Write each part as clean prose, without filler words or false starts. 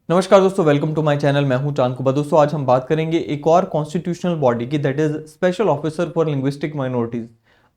नमस्कार दोस्तों, welcome to my channel. मैं हूं चांद कुबा। दोस्तों आज हम बात करेंगे एक और कॉन्स्टिट्यूशनल बॉडी की, that is special officer for linguistic minorities.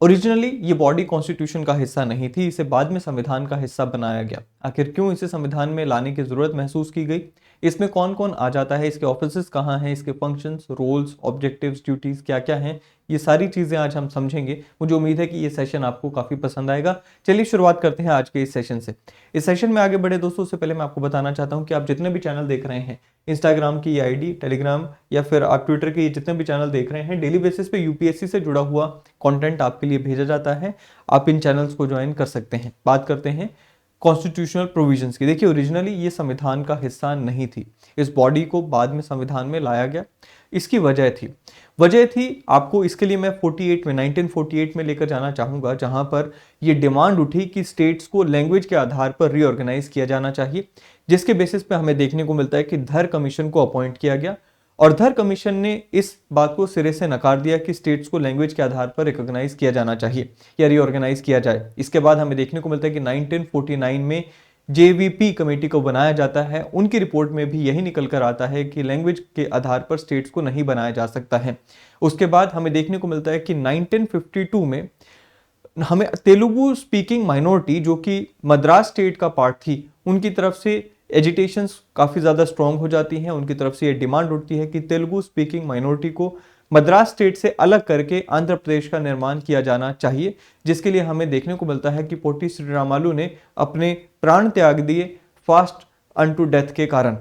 Originally ये बॉडी कॉन्स्टिट्यूशन का हिस्सा नहीं थी, इसे बाद में संविधान का हिस्सा बनाया गया। आखिर क्यों इसे संविधान में लाने की जरूरत महसूस की गई, इसमें कौन कौन आ जाता है, इसके ऑफिसेस कहाँ हैं, इसके फंक्शंस, रोल्स, ऑब्जेक्टिव्स, ड्यूटीज क्या क्या हैं, ये सारी चीजें आज हम समझेंगे। मुझे उम्मीद है कि ये सेशन आपको काफी पसंद आएगा। चलिए शुरुआत करते हैं आज के इस सेशन से। इस सेशन में आगे बढ़े दोस्तों, उससे पहले मैं आपको बताना चाहता हूं कि आप जितने भी चैनल देख रहे हैं, इंस्टाग्राम की आईडी, टेलीग्राम या फिर आप ट्विटर के जितने भी चैनल देख रहे हैं, डेली बेसिस पे यूपीएससी से जुड़ा हुआ कंटेंट आपके लिए भेजा जाता है। आप इन चैनल्स को ज्वाइन कर सकते हैं। बात करते हैं कॉन्स्टिट्यूशनल प्रोविजंस की। देखिए ओरिजिनली ये संविधान का हिस्सा नहीं थी, इस बॉडी को बाद में संविधान में लाया गया। इसकी वजह थी आपको इसके लिए मैं 1948 में लेकर जाना चाहूंगा, जहां पर ये डिमांड उठी कि स्टेट्स को लैंग्वेज के आधार पर रीऑर्गेनाइज किया जाना चाहिए, जिसके बेसिस पे हमें देखने को मिलता है कि धर कमीशन को अपॉइंट किया गया और धर कमीशन ने इस बात को सिरे से नकार दिया कि स्टेट्स को लैंग्वेज के आधार पर रिकॉग्नाइज किया जाना चाहिए या रीऑर्गेनाइज किया जाए। इसके बाद हमें देखने को मिलता है कि 1949 में जेवीपी कमेटी को बनाया जाता है। उनकी रिपोर्ट में भी यही निकल कर आता है कि लैंग्वेज के आधार पर स्टेट्स को नहीं बनाया जा सकता है। उसके बाद हमें देखने को मिलता है कि 1952 में हमें तेलुगु स्पीकिंग माइनॉरिटी, जो कि मद्रास स्टेट का पार्ट थी, उनकी तरफ से एजिटेशंस काफ़ी ज़्यादा स्ट्रॉन्ग हो जाती हैं। उनकी तरफ से ये डिमांड उठती है कि तेलुगु स्पीकिंग माइनॉरिटी को मद्रास स्टेट से अलग करके आंध्र प्रदेश का निर्माण किया जाना चाहिए, जिसके लिए हमें देखने को मिलता है कि पोटी श्रीरामालू ने अपने प्राण त्याग दिए फास्ट अनटू डेथ के कारण।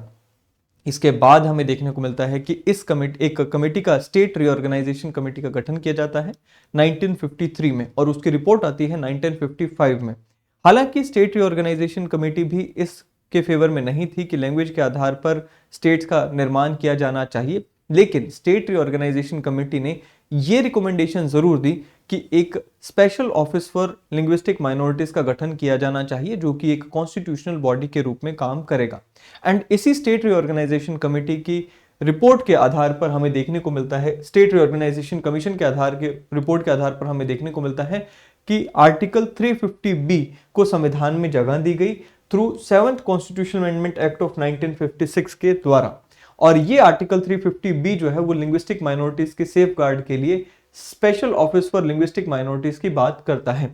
इसके बाद हमें देखने को मिलता है कि एक कमेटी का, स्टेट रीऑर्गेनाइजेशन कमेटी का गठन किया जाता है 1953 में और उसकी रिपोर्ट आती है 1955 में। हालांकि स्टेट रीऑर्गेनाइजेशन कमेटी भी इसके फेवर में नहीं थी कि लैंग्वेज के आधार पर स्टेट्स का निर्माण किया जाना चाहिए, लेकिन स्टेट रीऑर्गेनाइजेशन कमेटी ने यह रिकमेंडेशन जरूर दी कि एक special office for linguistic minorities का गठन किया जाना चाहिए, जो कि एक कॉन्स्टिट्यूशनल बॉडी के रूप में काम करेगा। एंड इसी स्टेट रीऑर्गेनाइजेशन कमेटी की रिपोर्ट के आधार पर हमें देखने को मिलता है, स्टेट रीऑर्गेनाइजेशन कमीशन के रिपोर्ट के आधार पर हमें देखने को मिलता है कि आर्टिकल 350B को संविधान में जगह दी गई through 7th constitutional amendment act of 1956 के द्वारा। और ये आर्टिकल 350B जो है वो लिंग्विस्टिक माइनॉरिटीज के सेफगार्ड के लिए special office for linguistic minorities की बात करता है।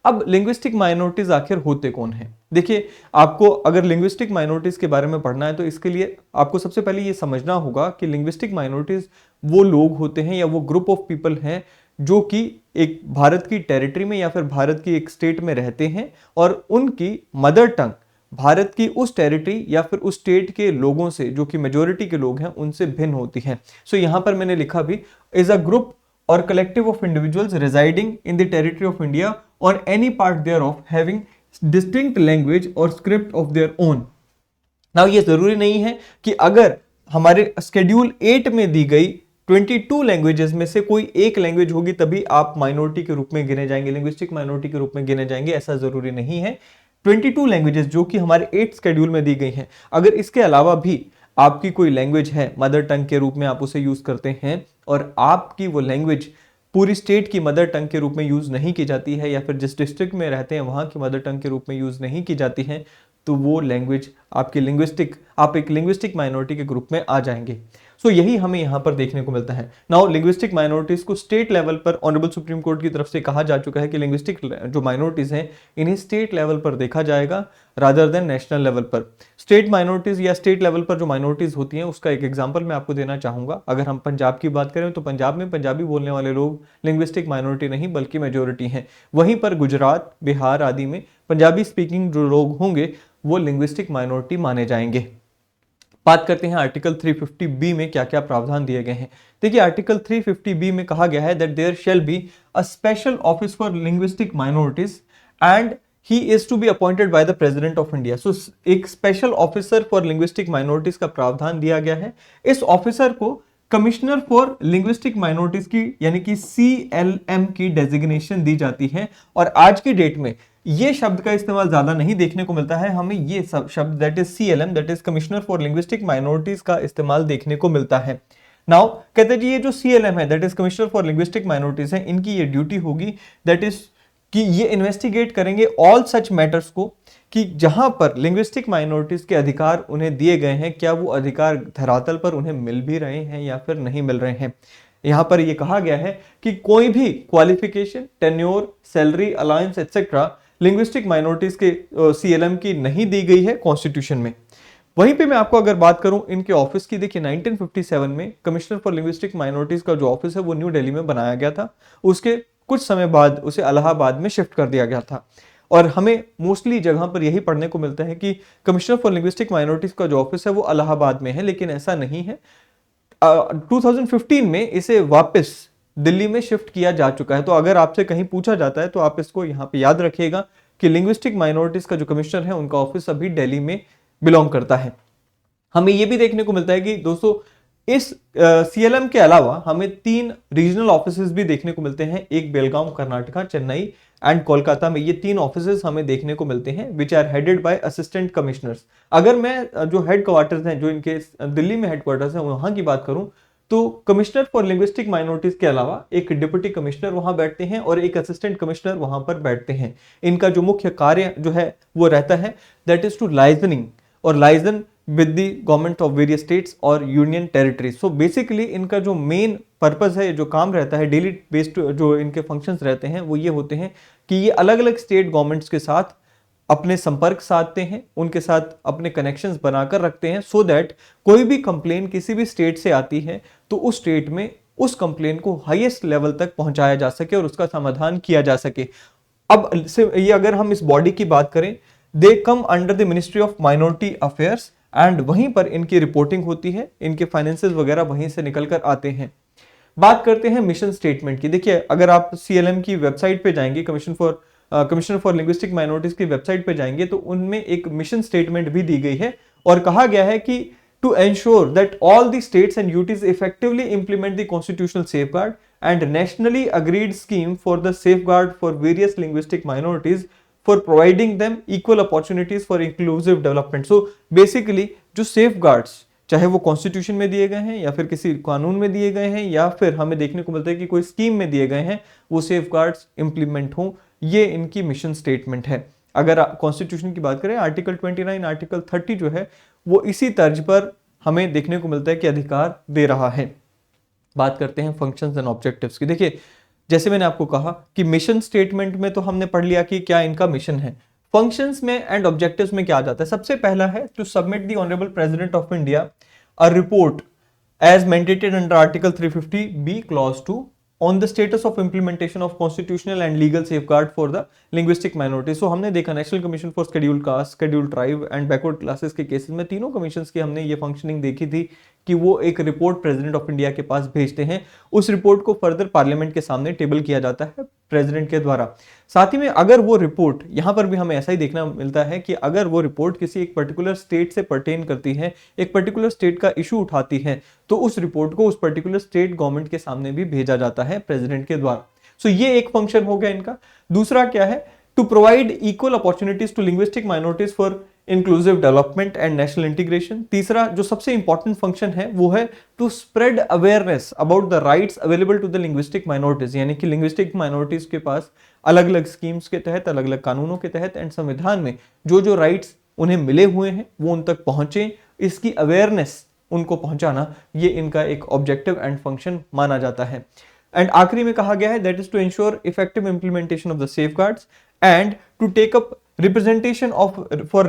अब लिंग्विस्टिक माइनॉरिटीज आखिर होते कौन हैं? देखिए, आपको अगर लिंग्विस्टिक माइनॉरिटीज के बारे में पढ़ना है तो इसके लिए आपको सबसे पहले ये समझना होगा कि लिंग्विस्टिक माइनॉरिटीज वो लोग होते हैं या वो ग्रुप ऑफ पीपल हैं जो कि एक भारत की टेरिटरी में या फिर भारत की एक स्टेट में रहते हैं और उनकी मदर टंग भारत की उस टेरिटरी या फिर उस स्टेट के लोगों से, जो कि मेजोरिटी के लोग हैं, उनसे भिन्न होती है। सो यहां पर मैंने लिखा भी, is a group or collective of individuals residing in the territory of India or any part thereof having distinct language or script of their own। Now ये जरूरी नहीं है कि अगर हमारे स्केड्यूल 8 में दी गई 22 लैंग्वेजेस में से कोई एक लैंग्वेज होगी तभी आप माइनॉरिटी के रूप में गिने जाएंगे, लिंग्विस्टिक माइनॉरिटी के रूप में गिने जाएंगे, ऐसा जरूरी नहीं है। 22 लैंग्वेजेस जो कि हमारे 8 स्केड्यूल में दी गई हैं, अगर इसके अलावा भी आपकी कोई लैंग्वेज है, मदर टंग के रूप में आप उसे यूज करते हैं और आपकी वो लैंग्वेज पूरी स्टेट की मदर टंग के रूप में यूज नहीं की जाती है या फिर जिस डिस्ट्रिक्ट में रहते हैं वहां की मदर टंग के रूप में यूज नहीं की जाती है, तो वो लैंग्वेज आप एक लिंग्विस्टिक माइनॉरिटी के ग्रुप में आ जाएंगे। सो यही हमें यहां पर देखने को मिलता है। नाउ लिंग्विस्टिक माइनॉरिटीज को स्टेट लेवल पर ऑनरेबल सुप्रीम कोर्ट की तरफ से कहा जा चुका है कि लिंग्विस्टिक जो माइनॉरिटीज हैं इन्हें स्टेट लेवल पर देखा जाएगा रादर देन नेशनल लेवल पर। स्टेट माइनॉरिटीज या स्टेट लेवल पर जो माइनॉरिटीज होती हैं उसका एक एग्जांपल मैं आपको देना चाहूंगा। अगर हम पंजाब की बात करें तो पंजाब में पंजाबी बोलने वाले लोग लिंग्विस्टिक माइनॉरिटी नहीं बल्कि मेजोरिटी हैं। वहीं पर गुजरात, बिहार आदि में पंजाबी स्पीकिंग जो लोग होंगे वो लिंग्विस्टिक माइनॉरिटी माने जाएंगे। बात करते हैं आर्टिकल 350B में क्या क्या प्रावधान दिए गए हैं। देखिए आर्टिकल 350B में कहा गया है that there shall be a special office for linguistic minorities and he is to be appointed by the president of India. So एक special officer for linguistic minorities का प्रावधान दिया गया है। इस ऑफिसर को कमिश्नर फॉर लिंग्विस्टिक माइनॉरिटीज की यानी कि CLM की डेजिग्नेशन दी जाती है और आज की डेट में ये शब्द का इस्तेमाल ज्यादा नहीं देखने को मिलता है। हमें ये सब शब्द that is CLM, that is commissioner for linguistic minorities का इस्तेमाल देखने को मिलता है। नाउ कहते हैं जी ये जो CLM है that is commissioner for linguistic minorities है, इनकी ये ड्यूटी होगी दैट इज कि ये इन्वेस्टिगेट करेंगे ऑल सच मैटर्स को कि जहां पर लिंग्विस्टिक माइनॉरिटीज के अधिकार उन्हें दिए गए हैं, क्या वो अधिकार धरातल पर उन्हें मिल भी रहे हैं या फिर नहीं मिल रहे हैं। यहां पर यह कहा गया है कि कोई भी qualification, tenure, salary, alliance etcetera linguistic minorities के सीएलएम की नहीं दी गई है कॉन्स्टिट्यूशन में। वहीं पे मैं आपको अगर बात करूं इनके ऑफिस की, देखिए 1957 में कमिश्नर फॉर लिंग्विस्टिक माइनॉरिटीज का जो ऑफिस है वो न्यू दिल्ली में बनाया गया था। उसके कुछ समय बाद उसे इलाहाबाद में शिफ्ट कर दिया गया था। और हमें मोस्टली जगह पर यही पढ़ने को मिलता है कि कमिश्नर फॉर लिंग्विस्टिक माइनॉरिटीज का जो ऑफिस है वो इलाहाबाद में है, लेकिन ऐसा नहीं है। 2015 में इसे वापस दिल्ली में शिफ्ट किया जा चुका है। तो अगर आपसे कहीं पूछा जाता है तो आप इसको यहाँ पे याद रखिएगा कि लिंग्विस्टिक माइनॉरिटीज का जो कमिश्नर है उनका ऑफिस अभी दिल्ली में बिलोंग करता है। हमें यह भी देखने को मिलता है कि दोस्तों इस सीएलएम के अलावा हमें 3 रीजनल ऑफिसेज भी देखने को मिलते हैं, एक बेलगाम कर्नाटका, चेन्नई एंड कोलकाता में। ये 3 ऑफिसेज हमें देखने को मिलते हैं which are headed by assistant commissioners. अगर मैं जो हेड क्वार्टर्स हैं, जो इनके दिल्ली में हेड क्वार्टर्स हैं, वहां की बात करूं तो कमिश्नर फॉर लिंग्विस्टिक माइनॉरिटीज के अलावा एक डिप्टी कमिश्नर वहां बैठते हैं और एक असिस्टेंट कमिश्नर वहां पर बैठते हैं। इनका जो मुख्य कार्य जो है वो रहता है दैट इज टू लाइजनिंग और liaison with the government of various states और यूनियन टेरिटरीज। सो बेसिकली इनका जो मेन पर्पस है, जो काम रहता है, डेली बेस्ड जो इनके फंक्शंस रहते हैं वो ये होते हैं कि ये अलग अलग स्टेट गवर्नमेंट्स के साथ अपने संपर्क साधते हैं, उनके साथ अपने कनेक्शंस बनाकर रखते हैं, सो दैट कोई भी कंप्लेन किसी भी स्टेट से आती है तो उस स्टेट में उस कंप्लेन को हाईएस्ट लेवल तक पहुंचाया जा सके और उसका समाधान किया जा सके। अब ये अगर हम इस बॉडी की बात करें, they come under the ministry of minority affairs and वहीं पर इनकी रिपोर्टिंग होती है, इनके फाइनेंसेस वगैरह वहीं से निकल कर आते हैं। बात करते हैं मिशन स्टेटमेंट की। देखिए अगर आप सीएलएम की वेबसाइट पे जाएंगे, कमिश्नर फॉर लिंग्विस्टिक माइनॉरिटीज की वेबसाइट पे जाएंगे तो उनमें एक मिशन स्टेटमेंट भी दी गई है और कहा गया है कि to ensure that all the states and UTs effectively implement the constitutional safeguard and nationally agreed scheme for the safeguard for various linguistic minorities for providing them equal opportunities for inclusive development. So basically जो safeguards चाहे वो constitution में दिए गए हैं या फिर किसी कानून में दिए गए हैं या फिर हमें देखने को मिलता है कि कोई स्कीम में दिए गए हैं, वो सेफगार्ड्स इंप्लीमेंट हों, ये इनकी मिशन स्टेटमेंट है। अगर कॉन्स्टिट्यूशन की बात करें, आर्टिकल 29, आर्टिकल 30 जो है वो इसी तर्ज पर हमें देखने को मिलता है कि अधिकार दे रहा है। बात करते हैं फंक्शंस एंड ऑब्जेक्टिव्स की। देखिए जैसे मैंने आपको कहा कि मिशन स्टेटमेंट में तो हमने पढ़ लिया कि क्या इनका मिशन है। फंक्शंस में एंड ऑब्जेक्टिव्स में क्या आ जाता है? सबसे पहला है to submit the honourable president of India a report as mandated under article 350B clause 2 on the status of implementation of constitutional and legal safeguard for the linguistic minority. So हमने देखा national commission for scheduled caste, scheduled tribe and backward classes के cases में तीनों commissions की हमने ये functioning देखी थी कि वो एक रिपोर्ट प्रेसिडेंट ऑफ इंडिया के पास भेजते हैं। उस रिपोर्ट को फर्दर पार्लियामेंट के सामने टेबल किया जाता है प्रेसिडेंट के द्वारा। साथ ही में अगर वो रिपोर्ट, यहां पर भी हमें ऐसा ही देखना मिलता है कि अगर वो रिपोर्ट किसी एक पर्टिकुलर स्टेट से पर्टेन करती है, एक पर्टिकुलर स्टेट का इशू उठाती है, तो उस रिपोर्ट को उस पर्टिकुलर स्टेट गवर्नमेंट के सामने भी भेजा जाता है प्रेसिडेंट के द्वारा। सो ये एक फंक्शन हो गया इनका। दूसरा क्या है? To provide equal opportunities to linguistic minorities for inclusive development and national integration. तीसरा जो सबसे इंपॉर्टेंट फंक्शन है वो है to spread awareness about the rights available to the linguistic minorities, यानी कि लिंग्विस्टिक माइनॉरिटीज के पास अलग अलग स्कीम्स के तहत, अलग अलग कानूनों के तहत एंड संविधान में जो जो राइट्स उन्हें मिले हुए हैं वो उन तक पहुंचे, इसकी अवेयरनेस उनको पहुंचाना, ये इनका एक ऑब्जेक्टिव एंड फंक्शन माना जाता है। एंड आखिरी में कहा गया है that is to ensure effective implementation of the safeguards and to take up representation of for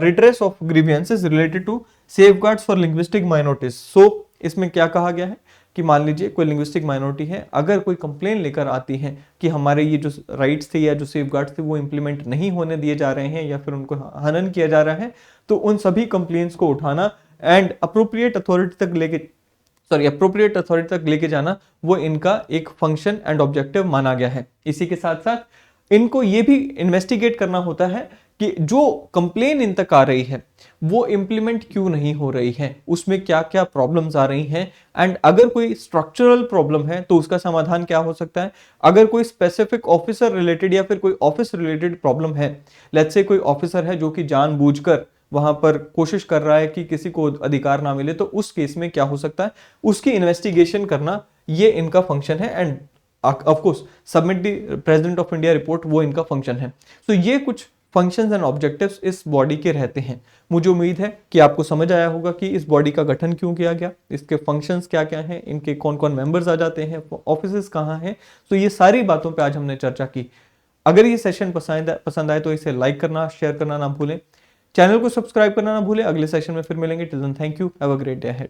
redress of grievances related to safeguards for linguistic minorities। so इसमें क्या कहा गया है कि मान लीजिए कोई लिंग्विस्टिक माइनॉरिटी है, अगर कोई कंप्लेन लेकर आती है कि हमारे ये जो राइट्स थे या जो सेफगार्ड्स थे वो इंप्लीमेंट नहीं होने दिए जा रहे हैं या फिर उनको हनन किया जा रहा है, तो उन सभी कंप्लेन्स को उठाना एंड अप्रोप्रिएट अथॉरिटी तक लेके जाना, वो इनका एक फंक्शन एंड ऑब्जेक्टिव माना गया है। इसी के साथ साथ इनको ये भी इन्वेस्टिगेट करना होता है कि जो कंप्लेन इन तक आ रही है वो इंप्लीमेंट क्यों नहीं हो रही है, उसमें क्या क्या प्रॉब्लम्स आ रही हैं, एंड अगर कोई स्ट्रक्चरल प्रॉब्लम है तो उसका समाधान क्या हो सकता है। अगर कोई स्पेसिफिक ऑफिसर रिलेटेड या फिर कोई ऑफिस रिलेटेड प्रॉब्लम है, लेट्स से कोई ऑफिसर है जो कि जानबूझकर वहां पर कोशिश कर रहा है कि किसी को अधिकार ना मिले, तो उस केस में क्या हो सकता है, उसकी इन्वेस्टिगेशन करना, ये इनका फंक्शन है। End of course submit the president of India report, वो इनका फंक्शन है। तो ये कुछ फंक्शंस एंड ऑब्जेक्टिव्स इस बॉडी के रहते हैं। मुझे उम्मीद है कि आपको समझ आया होगा कि इस बॉडी का गठन क्यों किया गया, इसके फंक्शंस क्या क्या हैं, इनके कौन कौन मेंबर्स आ जाते हैं, ऑफिसेस कहाँ हैं। तो ये सारी बातों पे आज हमने चर्चा की। अगर ये सेशन पसंद आए तो इसे लाइक करना, शेयर करना ना भूलें। चैनल को सब्सक्राइब करना ना भूलें। अगले सेशन में फिर मिलेंगे। Till then thank you, have a great day ahead.